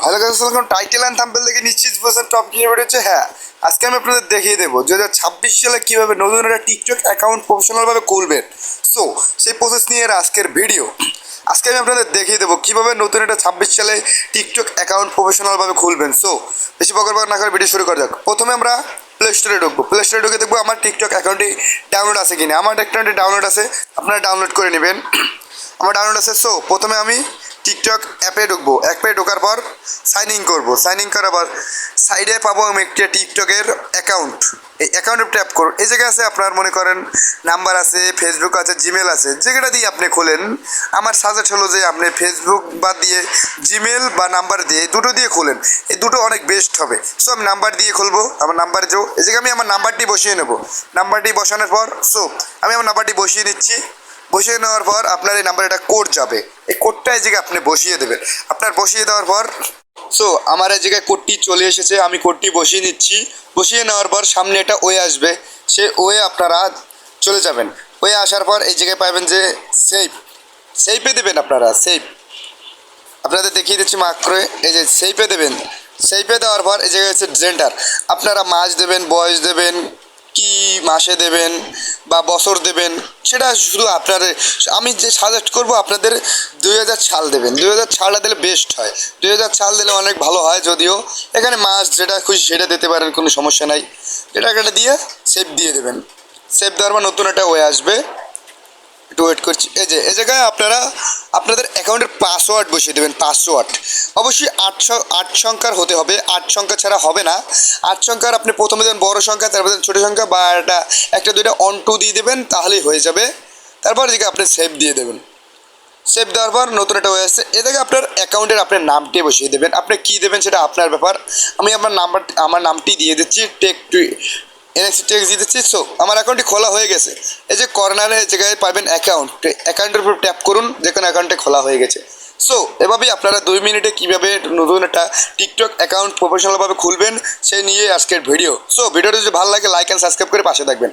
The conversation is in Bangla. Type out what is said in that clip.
Hello guys, welcome. Title and thumbnail দেখে নিশ্চিত বুঝেছেন টপ কি ভিডিও হচ্ছে। হ্যাঁ, আজকে আমি আপনাদের দেখিয়ে দেবো 2026 সালে কীভাবে নতুন একটা টিকটক অ্যাকাউন্ট প্রফেশনালভাবে খুলবেন। সো সেই প্রসেস নিয়ে আজকের ভিডিও। আজকে আমি আপনাদের দেখিয়ে দেবো কীভাবে নতুন একটা 26 সালে টিকটক অ্যাকাউন্ট প্রফেশনালভাবে খুলবেন। সো বেশি বকর না করে ভিডিও শুরু করা যাক। প্রথমে আমরা প্লে স্টোরে ঢুকবো। প্লে স্টোরে ঢুকে দেখবো আমার টিকটক অ্যাকাউন্টটি ডাউনলোড আছে কিনা। আমার অ্যাকাউন্টে ডাউনলোড আছে, আপনারা ডাউনলোড করে নেবেন। আমার ডাউনলোড আছে। সো প্রথমে আমি টিকটক অ্যাপে ঢুকবো। অ্যাপে ঢোকার পর সাইন ইন করবো। সাইন ইন করার পর সাইডে পাবো আমি একটি টিকটকের অ্যাকাউন্ট। এই অ্যাকাউন্টে ট্যাপ করুন। এই জায়গায় আছে আপনার মনে করেন নাম্বার আছে, ফেসবুক আছে, জিমেল আছে, যেটা দিয়ে আপনি খোলেন। আমার সাজেস্ট হলো যে আপনি ফেসবুক বাদ দিয়ে জিমেল বা নাম্বার দিয়ে দুটো দিয়ে খোলেন। এই দুটো অনেক বেস্ট হবে। সো আমি নাম্বার দিয়ে খুলবো। আমার নাম্বার যাও, এই জায়গায় আমি আমার নাম্বারটি বসিয়ে নেবো। নাম্বারটি বসানোর পর আমি আমার নাম্বারটি বসিয়ে নিচ্ছি। বসিয়ে নেওয়ার পর আপনার এই নাম্বারে একটা কোড যাবে। এই কোডটা এই জায়গায় আপনি বসিয়ে দেবেন। আপনার বসিয়ে দেওয়ার পর আমার এই জায়গায় কোডটি চলে এসেছে। আমি কোডটি বসিয়ে নিচ্ছি। বসিয়ে নেওয়ার পর সামনে একটা ওয়ে আসবে। সে ওয়ে আপনারা চলে যাবেন। ওয়ে আসার পর এই জায়গায় পাবেন যে সেভে দেবেন। আপনারা আপনাদের দেখিয়ে দিচ্ছি মার্ক করে। এই যে সেভে দেবেন। সেভে দেওয়ার পর এই জায়গায় হচ্ছে জেন্ডার। আপনারা মাস দেবেন, বয়স দেবেন, কি মাসে দেবেন বা বছর দেবেন, সেটা শুধু আপনাদের। আমি যে সাজেস্ট করবো আপনাদের 2000 সাল দেবেন। 2000 সালটা দিলে বেস্ট হয়। 2000 সাল দিলে অনেক ভালো হয়। যদিও এখানে মাস যেটা খুশি সেটা দিতে পারেন, কোনো সমস্যা নাই। এটা দিয়ে সেভ দিয়ে দেবেন। সেভ দেওয়ার পর নতুন একটা ওয়ে আসবে। একটু ওয়েট করছি। এই জায়গায় আপনারা আপনাদের অ্যাকাউন্টের পাসওয়ার্ড বসিয়ে দেবেন। পাসওয়ার্ড অবশ্যই 8 সংখ্যার হতে হবে। 8 সংখ্যা ছাড়া হবে না। 8 সংখ্যার আপনি প্রথমে দেবেন বড় সংখ্যা, তারপর দেন ছোটো সংখ্যা, বা একটা দুইটা 1 2 দিয়ে দেবেন, তাহলেই হয়ে যাবে। তারপর এদিকে আপনি সেভ দিয়ে দেবেন। সেভ দেওয়ার পর নতুন একটা হয়ে আসছে। এদিকে আপনার অ্যাকাউন্টের আপনার নামটি বসিয়ে দেবেন। আপনি কী দেবেন সেটা আপনার ব্যাপার। আমি আমার নামটি দিয়ে দিচ্ছি, এনএক্সি টেক্স দিয়ে দিচ্ছি। আমার অ্যাকাউন্টটি খোলা হয়ে গেছে। এই যে কর্নারের জায়গায় পাবেন অ্যাকাউন্টের উপর ট্যাপ করুন, যেখানে অ্যাকাউন্টে খোলা হয়ে গেছে। এভাবেই আপনারা 2 মিনিটে কীভাবে নতুন একটা টিকটক অ্যাকাউন্ট প্রফেশনালভাবে খুলবেন সেই নিয়ে আজকের ভিডিও। ভিডিওটা যদি ভালো লাগে লাইক অ্যান্ড সাবস্ক্রাইব করে পাশে থাকবেন।